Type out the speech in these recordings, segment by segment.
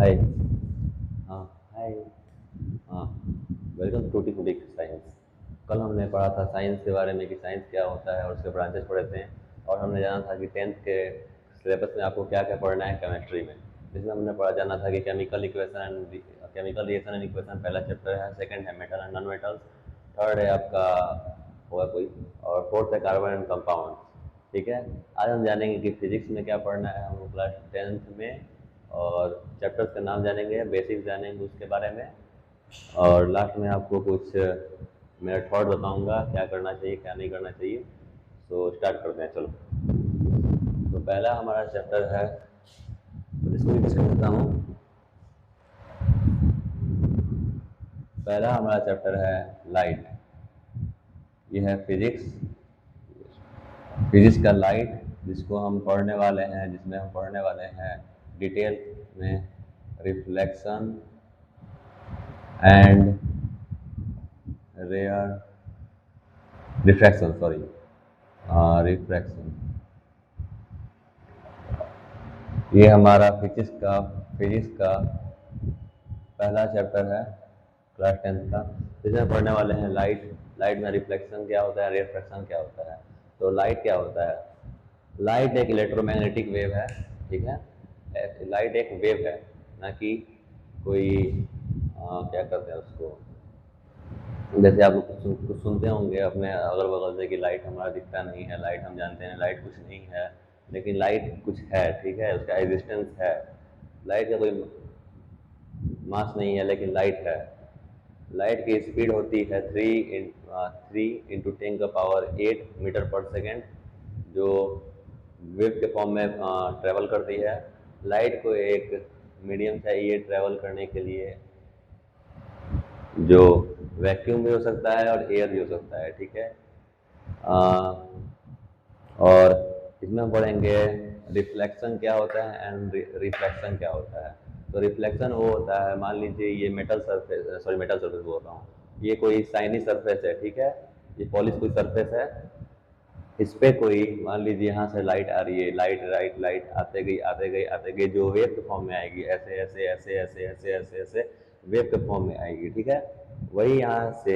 हाय। हाँ। हाय। हाँ। Welcome to T science. कल हमने पढ़ा था साइंस के बारे में कि साइंस क्या होता है और उसके ब्रांचेस पढ़े थे। और हमने जाना था कि टेंथ के सिलेबस में आपको क्या क्या पढ़ना है केमिस्ट्री में। जिसमें हमने पढ़ा जाना था कि केमिकल रिएक्शन एंड इक्वेशन पहला चैप्टर है, सेकंड है metal and non metals, third है आपका होगा कोई, और फोर्थ है कार्बन एंड कंपाउंड। ठीक है। आज हम जानेंगे कि फिजिक्स में क्या पढ़ना है हम लोग क्लास टेंथ में, और चैप्टर्स का नाम जानेंगे, बेसिक्स जानेंगे उसके बारे में, और लास्ट में आपको कुछ मेरा थॉट बताऊंगा क्या करना चाहिए क्या नहीं करना चाहिए। तो स्टार्ट करते हैं, चलो। तो पहला हमारा चैप्टर है, तो इसको भी डिस्कस करता हूँ। पहला हमारा चैप्टर है लाइट। ये है फिजिक्स, फिजिक्स का लाइट, जिसको हम पढ़ने वाले हैं, जिसमें हम पढ़ने वाले हैं डिटेल में reflection and rare refraction, sorry, refraction. ये हमारा फिजिक्स का पहला चैप्टर है क्लास टेंथ का, जिसमें पढ़ने वाले हैं लाइट। लाइट में रिफ्लेक्शन क्या होता है, रिफ्रैक्शन क्या होता है। तो लाइट क्या होता है? लाइट एक इलेक्ट्रोमैग्नेटिक वेव है। ठीक है। लाइट एक वेव है, ना कि कोई क्या करते हैं उसको, जैसे आप लोग कुछ सुनते होंगे अपने अगल बगल से कि लाइट हमारा दिखता नहीं है, लाइट हम जानते हैं लाइट कुछ नहीं है, लेकिन लाइट कुछ है। ठीक है, उसका एग्जिस्टेंस है। लाइट का कोई मास नहीं है, लेकिन लाइट है। लाइट की स्पीड होती है 3 × 10⁸ मीटर पर सेकेंड, जो वेव के फॉर्म में ट्रेवल करती है। लाइट को एक मीडियम चाहिए ट्रेवल करने के लिए, जो वैक्यूम भी हो सकता है और एयर भी हो सकता है। ठीक है। आ, और इसमें हम पढ़ेंगे रिफ्लेक्शन क्या होता है एंड रिफ्लेक्शन क्या होता है। तो रिफ्लेक्शन वो होता है, मान लीजिए ये मेटल सरफेस बोल रहा हूँ, ये कोई शाइनी सरफेस है। ठीक है। ये पॉलिश कोई सरफेस है। इस पे कोई, मान लीजिए यहाँ से लाइट आ रही है, लाइट आते गई आते गई आते गई, जो वेव के फॉर्म में आएगी, ऐसे ऐसे ऐसे ऐसे ऐसे ऐसे ऐसे वेव के फॉर्म में आएगी। ठीक है। वही यहाँ से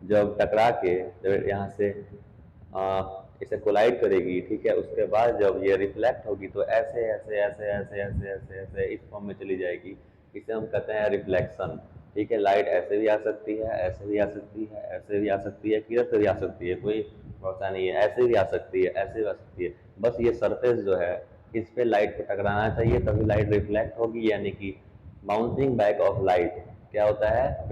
जब टकरा के, जब यहाँ से इसे कोलाइड करेगी, ठीक है, उसके बाद जब ये रिफ्लेक्ट होगी तो ऐसे ऐसे ऐसे ऐसे ऐसे ऐसे ऐसे इस फॉर्म में चली जाएगी। इसे हम कहते हैं रिफ्लेक्शन। ठीक है। लाइट ऐसे भी आ सकती है, ऐसे भी आ सकती है, ऐसे भी आ सकती है, किधर से भी आ सकती है, कोई भरोसा नहीं है। ऐसे भी आ सकती है, ऐसे भी आ सकती है। बस ये सरफेस जो है, इस पे लाइट को टकराना चाहिए, तभी लाइट रिफ्लेक्ट होगी, यानी कि बाउंसिंग बैक ऑफ लाइट क्या होता है?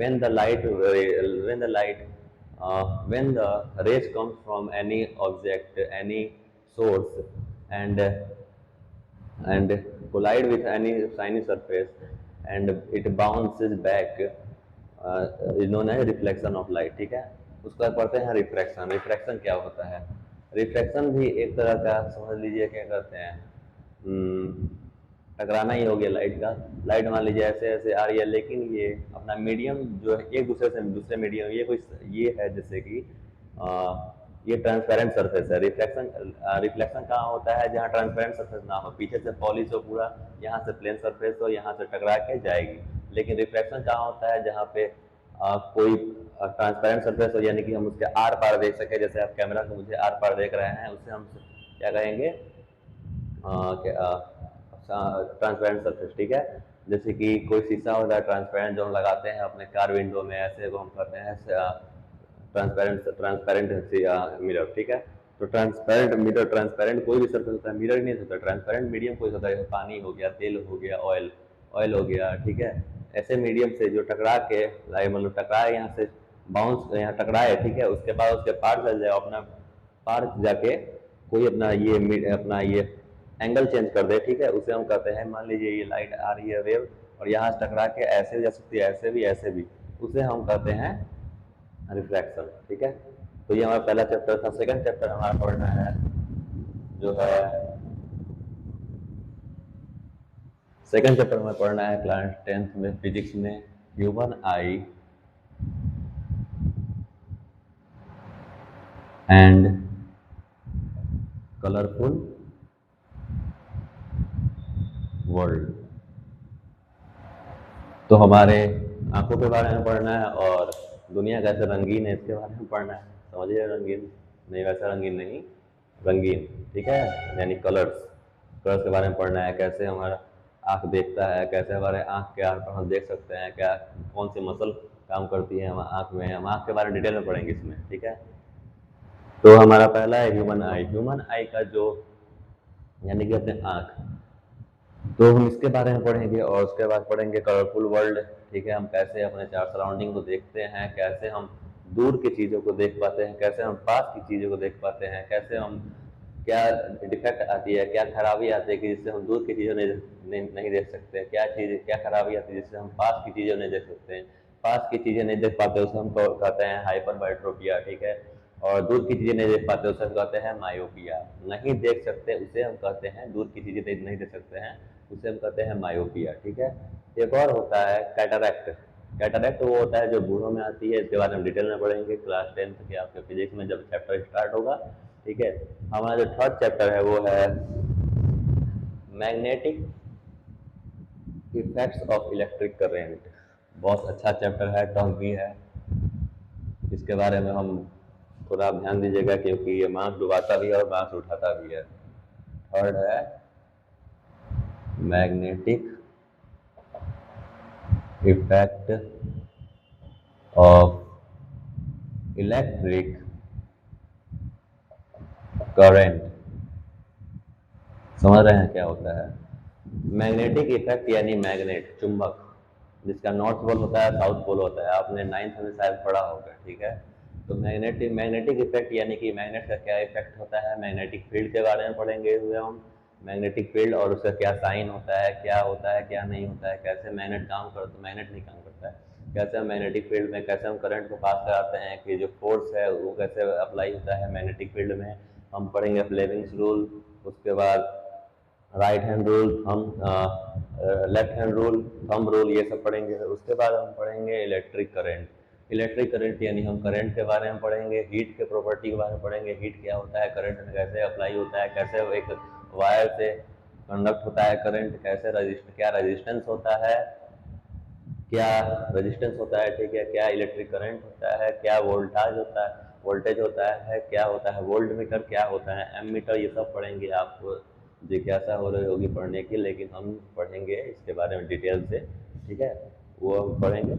When the rays comes from any object, any source, and and collide with any shiny surface, and it bounces back, is known as reflection of light। ठीक है। उसके बाद पढ़ते हैं रिफ्रैक्शन। रिफ्रैक्शन क्या होता है? रिफ्रैक्शन भी एक तरह का, समझ लीजिए क्या करते हैं, हम्म, टकराना ही हो गया लाइट का। लाइट मान लीजिए ऐसे ऐसे आ रही है, लेकिन ये अपना मीडियम जो है, एक दूसरे से दूसरे मीडियम, ये है जैसे कि आ, ये ट्रांसपेरेंट सरफेस है। रिफ्लेक्शन रिफ्लेक्शन कहाँ होता है? जहाँ ट्रांसपेरेंट सरफेस ना हो, पीछे से पॉलिश हो पूरा, यहाँ से प्लेन सरफेस हो, यहाँ से टकरा के जाएगी। लेकिन रिफ्लेक्शन कहाँ होता है? जहाँ पे कोई ट्रांसपेरेंट सरफेस हो, यानी कि हम उसके आर पार देख सके। जैसे आप कैमरा से मुझे आर पार देख रहे हैं, उसे हम क्या कहेंगे? Transparent surface. ठीक है। जैसे कि कोई शीशा होता है ट्रांसपेरेंट, जो हम लगाते हैं अपने कार विंडो में, ऐसे को हम कहते हैं ट्रांसपेरेंट ट्रांसपेरेंट मिरर। ठीक है। तो ट्रांसपेरेंट मिरर, ट्रांसपेरेंट कोई भी सरफेस होता है, मिरर ही नहीं होता, ट्रांसपेरेंट मीडियम कोई होता है, पानी हो गया, तेल हो गया, ऑयल ऑयल हो गया। ठीक है। ऐसे मीडियम से जो टकरा के मतलब टकराए, यहाँ से बाउंस, यहाँ टकराए, ठीक है, उसके बाद उसके पार चल जाए, अपना पार जाके कोई अपना ये एंगल चेंज कर दे। ठीक है। उसे हम कहते हैं, मान लीजिए ये लाइट आ रही है वेव, और यहाँ से टकरा के ऐसे भी जा सकती है, ऐसे भी, ऐसे भी, उसे हम कहते हैं रिफ्रैक्शन। ठीक है। तो ये हमारा पहला चैप्टर था। सेकंड चैप्टर हमारा पढ़ना है, जो है सेकंड चैप्टर में पढ़ना है क्लास टेंथ में फिजिक्स में, human I and colourful world. तो हमारे आंखों के बारे में पढ़ना है और दुनिया कैसे रंगीन है इसके बारे में पढ़ना है। समझिए, रंगीन नहीं, वैसा रंगीन नहीं, रंगीन, ठीक है, यानी कलर्स, कलर्स के बारे में पढ़ना है। कैसे हमारा आँख देखता है, कैसे हमारे आँख के आर पार हम देख सकते हैं, क्या कौन सी मसल काम करती है हम आँख में, हम आँख के बारे में डिटेल में पढ़ेंगे इसमें, ठीक है। तो हमारा पहला है ह्यूमन आई। ह्यूमन आई का जो यानी कि अपने आँख, तो हम इसके बारे में पढ़ेंगे और उसके बाद पढ़ेंगे कलरफुल वर्ल्ड, ठीक है। हम कैसे अपने चार सराउंडिंग को देखते हैं, कैसे हम दूर की चीज़ों को देख पाते हैं, कैसे हम पास की चीज़ों को देख पाते हैं, कैसे हम क्या डिफेक्ट आती है, क्या खराबी आती है कि जिससे हम दूर की चीज़ों नहीं देख सकते, क्या चीज़ क्या खराबी आती है जिससे हम पास की चीज़ें नहीं देख सकते हैं। पास की चीज़ें नहीं देख पाते उसे हम कहते हैं हाइपर बायोट्रोपिया, ठीक है। और दूर की चीज़ें नहीं देख पाते उसे हम कहते हैं मायोपिया। नहीं देख सकते उसे हम कहते हैं, दूर की चीज़ें नहीं देख सकते हैं उसे हम कहते हैं मायोपिया, ठीक है। एक और होता है कैटरैक्ट। कैटरैक्ट वो होता है जो बूढ़ों में आती है, इसके बारे में डिटेल में पढ़ेंगे क्लास 10th के आपके फिजिक्स में जब चैप्टर स्टार्ट होगा, ठीक है। हमारा जो थर्ड चैप्टर है वो है magnetic effects of electric current. बहुत अच्छा चैप्टर है, टफ भी है, इसके बारे में हम थोड़ा आप ध्यान दीजिएगा क्योंकि ये मार्क्स डुबाता भी है और मार्क्स उठाता भी है। थर्ड है magnetic effect of electric current. समझ रहे हैं क्या होता है मैग्नेटिक इफेक्ट? यानी मैग्नेट, चुंबक, जिसका नॉर्थ पोल होता है, साउथ पोल होता है, आपने 9th में शायद पढ़ा होगा, ठीक है। तो मैग्नेटिक इफेक्ट यानी कि मैग्नेट का क्या इफेक्ट होता है, मैग्नेटिक फील्ड के बारे में पढ़ेंगे हुए हम। मैग्नेटिक फील्ड और उसका क्या साइन होता है, क्या नहीं होता है, कैसे मैग्नेट काम करता, मैग्नेट नहीं काम करता है, कैसे हम मैग्नेटिक फील्ड में कैसे हम करंट को पास कराते हैं, कि जो फोर्स है वो कैसे अप्लाई होता है मैग्नेटिक फील्ड में। हम पढ़ेंगे फ्लेमिंग्स रूल, उसके बाद right hand rule, thumb left hand rule, thumb rule, ये सब पढ़ेंगे। उसके बाद हम पढ़ेंगे इलेक्ट्रिक करंट। इलेक्ट्रिक करंट यानी हम करंट के बारे में पढ़ेंगे, हीट के प्रॉपर्टी के बारे में पढ़ेंगे, हीट क्या होता है, करंट में कैसे अप्लाई होता है, कैसे वो एक वायर से कंडक्ट होता है करंट, कैसे क्या रेजिस्टेंस होता है, क्या रेजिस्टेंस होता है, ठीक है, क्या इलेक्ट्रिक करंट होता है, क्या वोल्टेज होता है, क्या होता है वोल्ट मीटर, क्या होता है एम मीटर, ये सब पढ़ेंगे। आपको जिज्ञासा हो रही होगी पढ़ने की, लेकिन हम पढ़ेंगे इसके बारे में डिटेल से, ठीक है, वो हम पढ़ेंगे।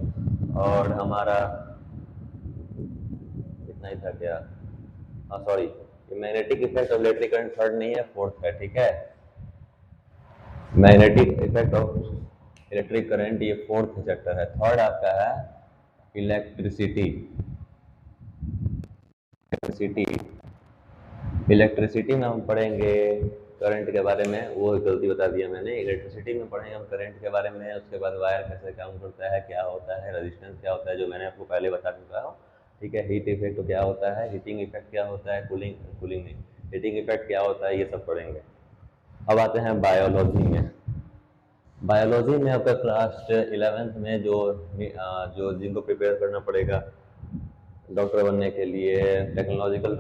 और हमारा इतना ही था क्या? हाँ सॉरी, ये magnetic effect of electric current third नहीं है, फोर्थ है, ठीक है। Magnetic effect of electric current ये फोर्थ चैप्टर है। थर्ड आपका है इलेक्ट्रिसिटी। इलेक्ट्रिसिटी इलेक्ट्रिसिटी में हम पढ़ेंगे करंट के बारे में, वो गलती बता दिया मैंने। इलेक्ट्रिसिटी में पढ़ेंगे हम करंट के बारे में, उसके बाद वायर कैसे काम करता है, क्या होता है रेजिस्टेंस, क्या होता है, जो मैंने आपको पहले बता चुका हूँ, ठीक है। हीट इफेक्ट तो क्या होता है, हीटिंग इफेक्ट क्या होता है, कूलिंग नहीं, हीटिंग इफेक्ट क्या होता है, ये सब पढ़ेंगे। अब आते हैं बायोलॉजी में। बायोलॉजी में आपका क्लास 11th में जो जिनको प्रिपेयर करना पड़ेगा डॉक्टर बनने के लिए, टेक्नोलॉजिकल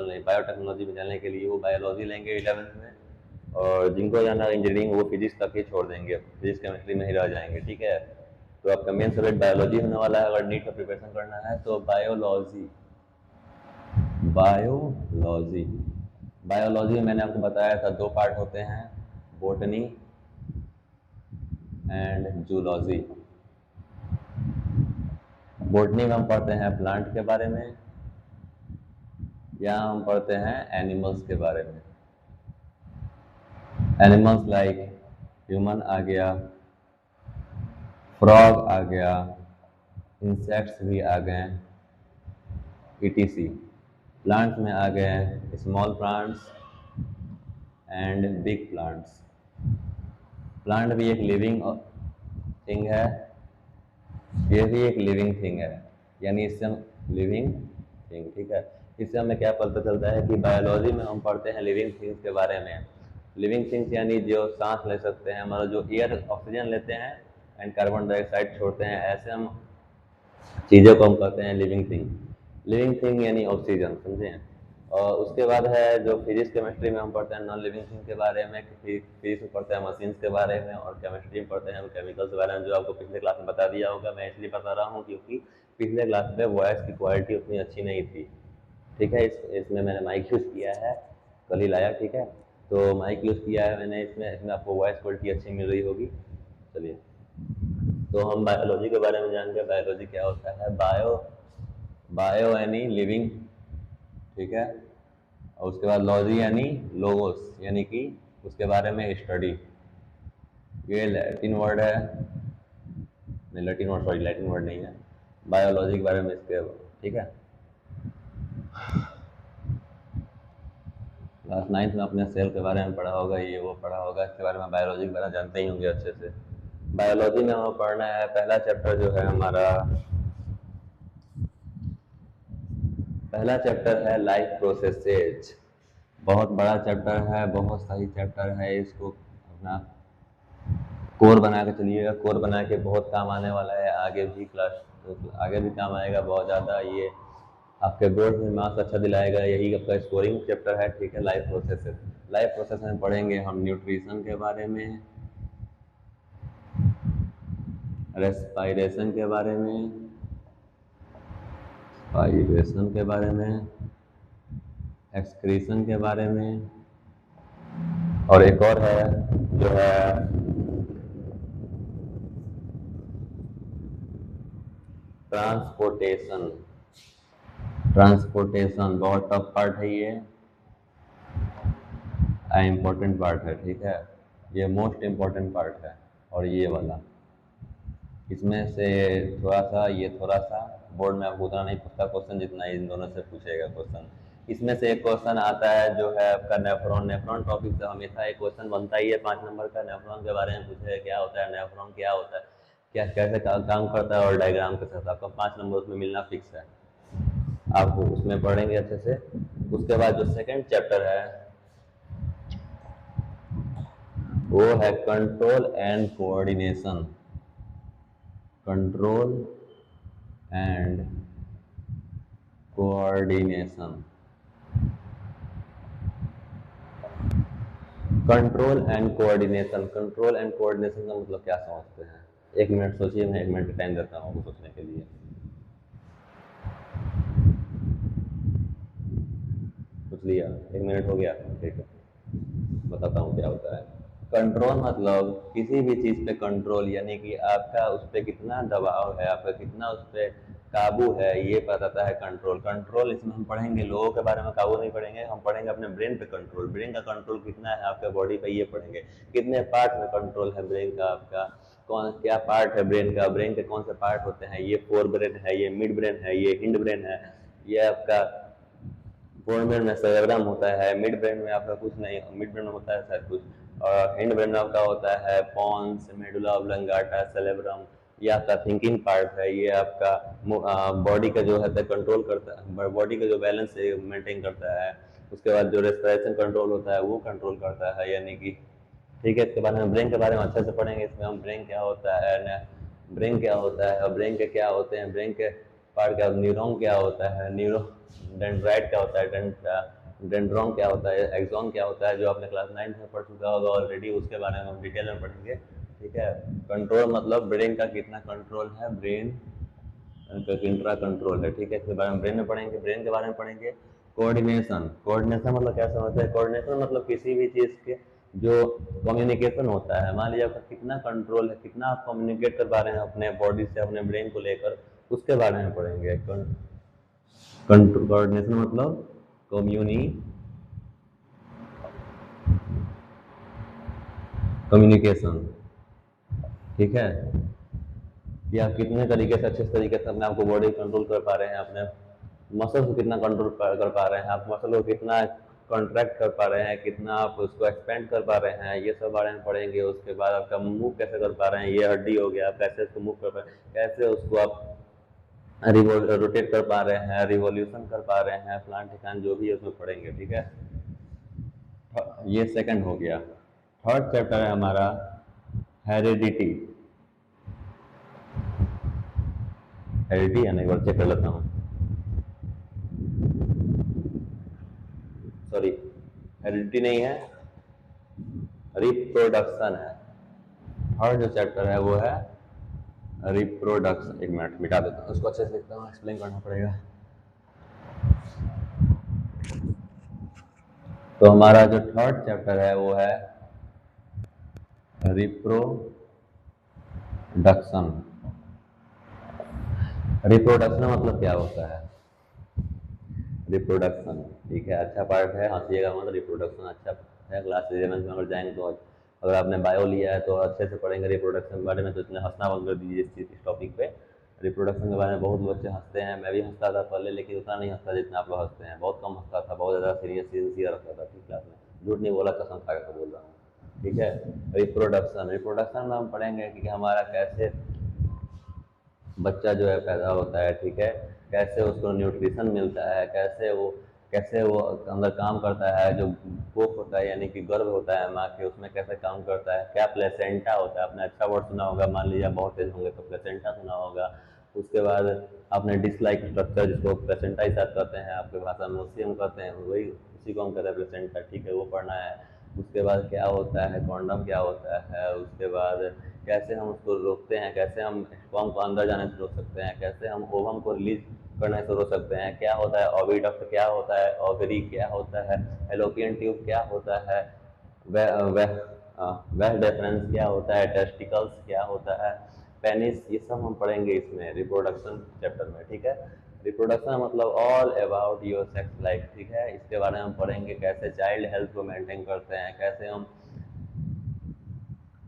नहीं, बायोटेक्नोलॉजी में जाने के लिए, वो बायोलॉजी लेंगे 11th में। और जिनको जाना इंजीनियरिंग वो फिजिक्स तक ही छोड़ देंगे, फिजिक्स केमिस्ट्री में ही रह जाएंगे, ठीक है। तो आपका मेन सब्जेक्ट बायोलॉजी होने वाला है अगर नीट का प्रिपरेशन करना है तो। बायोलॉजी बायोलॉजी बायोलॉजी में मैंने आपको बताया था दो पार्ट होते हैं, बोटनी एंड जूलॉजी। बोटनी में हम पढ़ते हैं प्लांट के बारे में, या हम पढ़ते हैं एनिमल्स के बारे में। एनिमल्स लाइक ह्यूमन आ गया, फ्रॉग आ गया, इंसेक्ट्स भी आ गए, etc। प्लांट्स में आ गए small plants and big plants. Plant भी एक लिविंग थिंग है, ये भी एक लिविंग थिंग है, यानी इससे हम लिविंग थिंग, ठीक है। इससे हमें क्या पता चलता है कि बायोलॉजी में हम पढ़ते हैं लिविंग थिंग्स के बारे में। लिविंग थिंग्स यानी जो सांस ले सकते हैं, मतलब जो एयर ऑक्सीजन लेते हैं एंड कार्बन डाइऑक्साइड छोड़ते हैं, ऐसे हम चीज़ों को हम कहते हैं लिविंग थिंग। लिविंग थिंग यानी ऑक्सीजन, समझे। और उसके बाद है जो फिजिक्स केमिस्ट्री में हम पढ़ते हैं नॉन लिविंग थिंग के बारे में, फिजिक्स में पढ़ते हैं मशीन्स के बारे में, और केमिस्ट्री में पढ़ते हैं केमिकल्स के बारे में, जो आपको पिछले क्लास में बता दिया होगा। मैं इसलिए बता रहा हूँ क्योंकि पिछले क्लास में वॉइस की क्वालिटी उतनी अच्छी नहीं थी। ठीक है, इसमें मैंने माइक यूज़ किया है, कल ही लाया। ठीक है, तो माइक यूज़ किया है मैंने इसमें इसमें आपको वॉइस क्वालिटी अच्छी मिल रही होगी। चलिए, तो हम बायोलॉजी के बारे में जानेंगे। बायोलॉजी क्या होता है? बायो यानी लिविंग, ठीक है, और उसके बाद लॉजी यानी लोगोस, यानी कि उसके बारे में स्टडी। ये लैटिन वर्ड है, नहीं Latin word, sorry Latin word नहीं है, बायोलॉजी के बारे में इसके। ठीक है, क्लास 9th में अपने सेल के बारे में पढ़ा होगा, ये वो पढ़ा होगा, इसके बारे में बायोलॉजी के बारे में जानते ही होंगे अच्छे से। बायोलॉजी में हमें पढ़ना है पहला चैप्टर जो है हमारा, पहला चैप्टर है लाइफ प्रोसेसेज। बहुत बड़ा चैप्टर है, बहुत सही चैप्टर है, इसको अपना कोर बना के चलिएगा। कोर बना के बहुत काम आने वाला है, आगे भी आगे भी काम आएगा बहुत ज़्यादा। ये आपके बोर्ड में मार्क्स अच्छा दिलाएगा, यही आपका स्कोरिंग चैप्टर है। ठीक है, लाइफ प्रोसेसेस। लाइफ प्रोसेस में पढ़ेंगे हम न्यूट्रिशन के बारे में, रेस्पायरेशन के बारे में, पाइरेशन के बारे में, एक्सक्रीशन के बारे में, और एक और है जो है ट्रांसपोर्टेशन। ट्रांसपोर्टेशन बहुत टफ पार्ट है, ये इम्पोर्टेंट पार्ट है। ठीक है, ये मोस्ट इम्पोर्टेंट पार्ट है। और ये वाला, इसमें से थोड़ा सा, ये थोड़ा सा बोर्ड में आपको उतना नहीं पूछता क्वेश्चन जितना इन दोनों से पूछेगा क्वेश्चन। इसमें से एक क्वेश्चन आता है जो है आपका नेफ्रॉन। नेफ्रॉन टॉपिक से हमेशा एक क्वेश्चन बनता ही है 5 नंबर का। नेफ्रॉन के बारे में पूछेगा क्या होता है नेफ्रॉन, क्या होता है, क्या कैसे काम करता है, और डायग्राम के साथ आपका 5 नंबर उसमें मिलना फिक्स है। आप उसमें पढ़ेंगे अच्छे से। उसके बाद जो सेकंड चैप्टर है वो है control and coordination. Control and coordination. Control and coordination. Control and coordination का मतलब क्या समझते हैं? 1 मिनट सोचिए, मैं 1 मिनट का टाइम देता हूँ आपको सोचने के लिए। सोच लिया? 1 मिनट हो गया? ठीक है, बताता हूँ क्या होता है। कंट्रोल मतलब किसी भी चीज़ पे कंट्रोल, यानी कि आपका उस पर कितना दबाव है, आपका कितना उस पर काबू है, ये बताता है कंट्रोल। कंट्रोल इसमें हम पढ़ेंगे लोगों के बारे में काबू नहीं पढ़ेंगे, हम पढ़ेंगे अपने ब्रेन पे कंट्रोल। ब्रेन का कंट्रोल कितना है आपके बॉडी पे, ये पढ़ेंगे। कितने पार्ट में कंट्रोल है ब्रेन का आपका, कौन क्या पार्ट है ब्रेन का, ब्रेन के कौन से पार्ट होते हैं, ये फोर ब्रेन है, ये मिड ब्रेन है, ये हिंड ब्रेन है, ये आपका फोर ब्रेन में सेरेब्रम होता है, मिड ब्रेन में आपका कुछ नहीं, मिड ब्रेन में होता है शायद कुछ, और हिंड ब्रेन में आपका होता है पॉन्स, मेडुला ऑब्लंगाटा, सेरेब्रम। ये आपका थिंकिंग पार्ट है, ये आपका बॉडी का जो है कंट्रोल करता है, बॉडी का जो बैलेंस मेंटेन करता है। उसके बाद जो रेस्पिरेशन कंट्रोल होता है वो कंट्रोल करता है, यानी कि ठीक है। इसके बाद हम ब्रेन के बारे में अच्छे से पढ़ेंगे। इसमें हम ब्रेन क्या होता है, ब्रेन क्या होता है, और ब्रेन के क्या होते हैं, ब्रेन के पार्ट क्या, न्यूरॉन क्या होता है, डेंड्राइट क्या होता है, डेंड्रॉन क्या होता है, एक्सॉन क्या होता है, जो आपने क्लास 9 में पढ़ चुका होगा ऑलरेडी, उसके बारे में हम डिटेल में पढ़ेंगे। ठीक है, कंट्रोल मतलब ब्रेन का कितना कंट्रोल है, ब्रेन इंट्रा कंट्रोल है। ठीक है, इसके बारे में ब्रेन में पढ़ेंगे, ब्रेन के बारे में पढ़ेंगे। कोऑर्डिनेशन। कोऑर्डिनेशन मतलब क्या समझते हैं? कोऑर्डिनेशन मतलब किसी भी चीज़ के जो कम्युनिकेशन होता है, मान लीजिए आपका कितना कंट्रोल है, कितना आप कम्युनिकेट कर पा रहे हैं अपने बॉडी से, अपने ब्रेन को लेकर, उसके बारे में पढ़ेंगे। कोऑर्डिनेशन मतलब कम्युनिकेशन। ठीक है, कि आप कितने तरीके से, अच्छे तरीके से अपने आपको बॉडी कंट्रोल कर पा रहे हैं, अपने मसल को कितना कंट्रोल कर पा रहे हैं, आप मसल को कितना कॉन्ट्रैक्ट कर पा रहे हैं, कितना आप उसको एक्सपेंड कर पा रहे हैं, ये सब बारे में पढ़ेंगे। उसके बाद आपका मूव कैसे कर पा रहे हैं, ये हड्डी हो गया, आप कैसे उसको मूव कर पा रहे हैं, कैसे उसको आप रोटेट कर पा रहे हैं, रिवॉल्यूशन कर पा रहे हैं, प्लांट ठिकान जो भी है उसमें पढ़ेंगे। ठीक है, ये सेकंड हो गया। थर्ड चैप्टर है हमारा हेरिडिटी। हेरिडिटी है ना, एक बार चेक कर लेता हूँ। सॉरी हेरिडिटी नहीं है, रिप्रोडक्शन है। थर्ड जो चैप्टर है वो है रिप्रोडक्शन। एक मिनट मिटा देता हूँ, उसको अच्छे से लिखता हूँ, एक्सप्लेन करना पड़ेगा। तो हमारा जो थर्ड चैप्टर है वो है रिप्रोडक्शन। रिप्रोडक्शन मतलब क्या होता है? रिप्रोडक्शन ठीक है, अच्छा पार्ट है, हंसीएगा मतलब रिप्रोडक्शन अच्छा है। क्लास 11 में अगर जाएंगे तो अगर आपने बायो लिया है तो अच्छे से पढ़ेंगे रिप्रोडक्शन के बारे में, तो इतने हंसना बंद कर दीजिए इस टॉपिक पे। रिप्रोडक्शन के बारे में बहुत बच्चे हंसते हैं, मैं भी हंसता था पहले, लेकिन उतना नहीं हंसता जितना आप लोग हंसते हैं। बहुत कम हंसता था, बहुत ज़्यादा सीरियस रखता था क्लास में। झूठ नहीं बोला, कसम खा कर बोल रहा हूँ। ठीक है, रिप्रोडक्शन। रिप्रोडक्शन में हम पढ़ेंगे कि हमारा कैसे बच्चा जो है पैदा होता है, ठीक है, कैसे उसको न्यूट्रिशन मिलता है, कैसे वो अंदर काम करता है, जो कोख होता है यानी कि गर्भ होता है माँ के, उसमें कैसे काम करता है, क्या प्लेसेंटा होता है। आपने अच्छा वर्ड सुना होगा, मान लीजिए बहुत तेज होंगे तो प्लेसेंटा सुना होगा। उसके बाद आपने डिसलाइक स्ट्रक्चर, जिसको प्लेसेंटा ही साथ कहते हैं आपके भाषा में, उसी हम कहते हैं, वही उसी को हम कहते हैं प्लेसेंटा, ठीक है, वो पढ़ना है। उसके बाद क्या होता है कॉन्डम, क्या होता है, उसके बाद कैसे हम उसको रोकते हैं, कैसे हम स्पर्म को अंदर जाने से रोक सकते हैं, कैसे हम ओवम को रिलीज करने से रोक सकते हैं, क्या होता है ओविडक्ट, क्या होता है ओवरी, क्या होता है एलोपियन ट्यूब, क्या होता है वेल डिफरेंस, क्या होता है टेस्टिकल्स, क्या होता है पेनिस, ये सब हम पढ़ेंगे इसमें रिप्रोडक्शन चैप्टर में। ठीक है, रिप्रोडक्शन मतलब all about your sex life. ठीक है, इसके बारे में हम पढ़ेंगे कैसे चाइल्ड हेल्थ को मेंटेन करते हैं, कैसे हम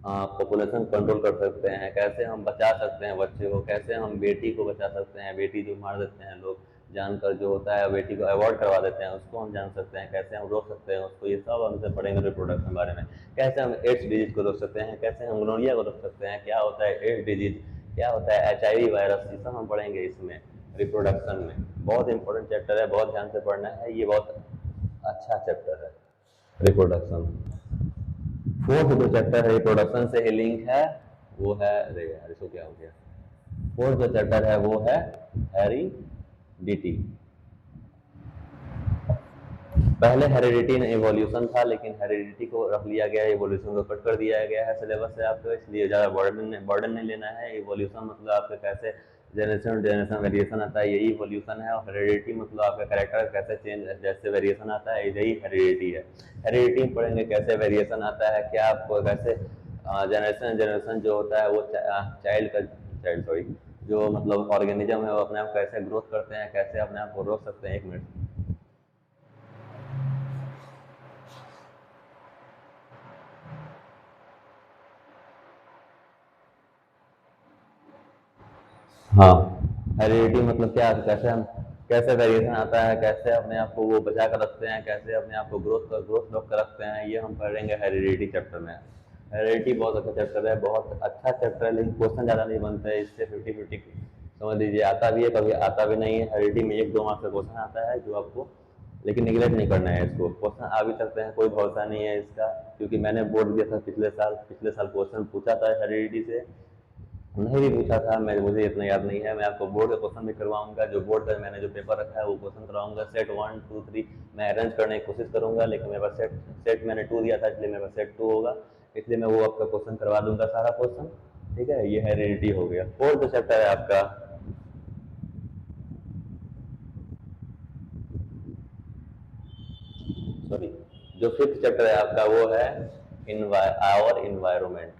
पॉपुलेशन कंट्रोल कर सकते हैं, कैसे हम बचा सकते हैं बच्चे को, कैसे हम बेटी को बचा सकते हैं, बेटी जो मार देते हैं लोग जानकर, जो होता है बेटी को अवॉइड करवा देते हैं, उसको हम जान सकते हैं, कैसे हम रोक सकते हैं उसको। ये सब हमसे पढ़ेंगे रिप्रोडक्शन के बारे में। कैसे हम एड्स डिजीज को रोक सकते हैं, कैसे हम गोनोरिया को रोक सकते हैं, क्या होता है एड्स डिजीज, क्या होता है HIV वायरस, ये सब हम पढ़ेंगे इसमें रिप्रोडक्शन में। बहुत इंपॉर्टेंट चैप्टर है, बहुत ध्यान से पढ़ना है, ये बहुत अच्छा चैप्टर है रिप्रोडक्शन। फोर्थ जो चैप्टर है रिप्रोडक्शन से ही लिंक है वो है, अरे यार इसको क्या हो गया, फोर्थ जो चैप्टर है वो है हेरिडिटी। पहले हेरिडिटी में इवोल्यूशन था, लेकिन हेरिडिटी को रख लिया गया, इवोल्यूशन को कट कर दिया गया है सिलेबस से आपको, इसलिए ज़्यादा बर्डन नहीं लेना है। इवोल्यूशन मतलब आपके कैसे जनरेशन जनरेशन वेरिएशन आता है, यही इवोल्यूशन है। और हेरिडिटी मतलब आपका कैरेक्टर कैसे चेंज जैसे वेरिएशन आता है, यही हेरिडिटी है। हेरिडिटी पढ़ेंगे कैसे वेरिएशन आता है, क्या आपको कैसे जनरेशन जनरेशन जो होता है वो चाइल्ड सॉरी जो मतलब ऑर्गेनिज्म है वो अपने आप कैसे ग्रोथ करते हैं, कैसे अपने आप को रोक सकते हैं। एक मिनट, हाँ, हेरिडिटी मतलब क्या, कैसे वेरिएशन आता है, कैसे अपने आप को वो बचा कर रखते हैं, कैसे अपने आप को ग्रोथ रोक कर रखते हैं, ये हम पढ़ेंगे हेरिडिटी चैप्टर में। हेरिडिटी बहुत अच्छा चैप्टर है, बहुत अच्छा चैप्टर है, लेकिन क्वेश्चन ज़्यादा नहीं बनते हैं इससे, 50-50 समझ लीजिए। आता भी है कभी, आता भी नहीं है। हेरिडिटी में 1-2 मार्क्स का क्वेश्चन आता है जो आपको, लेकिन निगलेक्ट नहीं करना है इसको, क्वेश्चन आ भी सकते हैं, कोई भरोसा नहीं है इसका, क्योंकि मैंने बोर्ड दिया था पिछले साल क्वेश्चन पूछा था हेरिडिटी से, नहीं भी पूछा था मैं, मुझे इतना याद नहीं है। मैं आपको बोर्ड का क्वेश्चन भी करवाऊंगा, जो बोर्ड का मैंने जो पेपर रखा है वो क्वेश्चन करवाऊंगा। सेट 1 2 3 मैं अरेंज करने की कोशिश करूंगा, लेकिन मेरे पास सेट मैंने 2 दिया था, इसलिए मेरे पास सेट 2 होगा, इसलिए मैं वो आपका क्वेश्चन करवा दूंगा सारा क्वेश्चन। ठीक है, ये हेरिडिटी हो गया। फोर्थ चैप्टर है आपका, सॉरी जो फिफ्थ चैप्टर है आपका वो है आवर इन्वायरमेंट,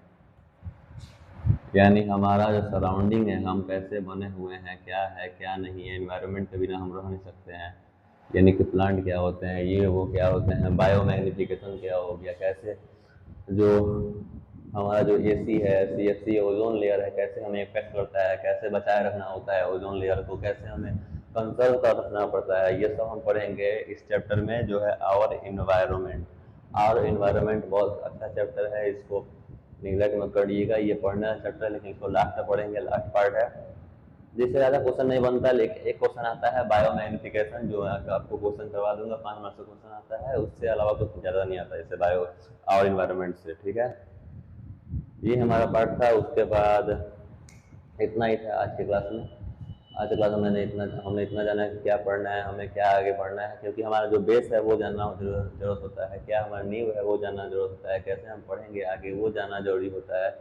यानी हमारा जो सराउंडिंग है, हम कैसे बने हुए हैं, क्या है क्या नहीं है, एनवायरनमेंट के बिना हम रह नहीं सकते हैं। यानी कि प्लांट क्या होते हैं, ये वो क्या होते हैं, बायोमैग्निफिकेशन क्या हो गया, कैसे जो हमारा जो AC है, CFC ओजोन लेयर है, कैसे हमें इफेक्ट करता है, कैसे बचाए रखना होता है ओजोन लेयर को, कैसे हमें कंजर्व कर रखना पड़ता है, ये सब हम पढ़ेंगे इस चैप्टर में जो है आवर इन्वायरमेंट। आवर इन्वायरमेंट बहुत अच्छा चैप्टर है, इसको निगलेक्ट मत करिएगा, ये पढ़ना है चैप्टर, लेकिन इसको लास्ट में पढ़ेंगे, लास्ट पार्ट है जिससे ज़्यादा क्वेश्चन नहीं बनता। लेकिन एक क्वेश्चन आता है बायोमैग्निफिकेशन, जो है आपको क्वेश्चन करवा दूंगा, 5 मार्क्स का क्वेश्चन आता है, उससे अलावा कुछ ज़्यादा नहीं आता जैसे बायो और इन्वायरमेंट से। ठीक है, ये हमारा पार्ट था। उसके बाद इतना ही था आज की क्लास में। आज के क्लास में हमने इतना जाना है कि क्या पढ़ना है, हमें क्या आगे बढ़ना है, क्योंकि हमारा जो बेस है वो जानना ज़रूरत होता है, क्या हमारा नींव है वो जानना ज़रूरत होता है, कैसे हम पढ़ेंगे आगे वो जानना ज़रूरी होता है।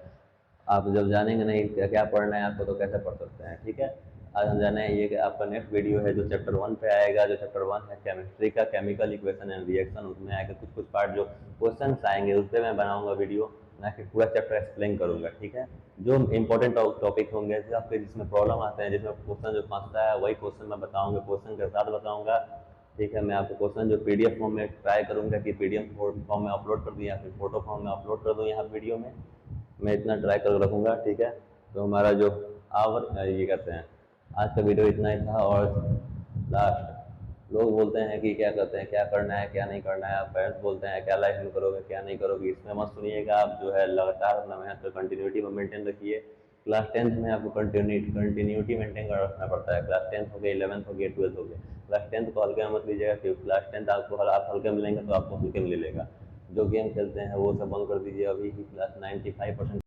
आप जब जानेंगे नहीं क्या क्या पढ़ना है आपको, तो कैसे पढ़ सकते हैं। ठीक है, आज हम जाने ये कि आपका नेक्स्ट वीडियो है जो चैप्टर 1 पे आएगा। जो चैप्टर 1 है केमिस्ट्री का, केमिकल इक्वेशन एंड रिएक्शन, उसमें आएगा कुछ कुछ पार्ट जो क्वेश्चन आएंगे उस पर मैं बनाऊंगा वीडियो, ना कि पूरा चैप्टर एक्सप्लेन करूंगा। ठीक है, जो इंपॉर्टेंट टॉपिक होंगे जो आपके जिसमें प्रॉब्लम आते हैं, जिसमें क्वेश्चन जो फंसता है वही क्वेश्चन मैं बताऊंगा, क्वेश्चन के साथ बताऊंगा। ठीक है, मैं आपको क्वेश्चन जो पीडीएफ फॉर्म में ट्राई करूंगा कि पीडीएफ फॉर्म में अपलोड कर दूँ या फिर फोटो फॉर्म में अपलोड कर दूँ यहाँ वीडियो में, मैं इतना ट्राई कर रखूँगा। ठीक है, तो हमारा जो आवर ये कहते हैं आज का वीडियो इतना ही था। और लास्ट लोग बोलते हैं कि क्या करते हैं, क्या करना है क्या नहीं करना है, पेरेंट्स बोलते हैं क्या लाइफ में करोगे क्या नहीं करोगे, इसमें मत सुनिएगा। आप जो है लगातार अपना मेहनत कर कंटिन्यूटी में मेंटेन रखिए। क्लास 10th में आपको कंटिन्यूटी मेंटेन कर रखना पड़ता है। क्लास 10th हो गया, 11th हो गया, 12th हो गया, क्लास 10th को हल्के में मत लीजिएगा, क्योंकि क्लास 10th आपको आप हल्के में लेंगे तो आपको हल्के में ले लेगा। जो गेम खेलते हैं वो सब बंद कर दीजिए, अभी ही क्लास 95%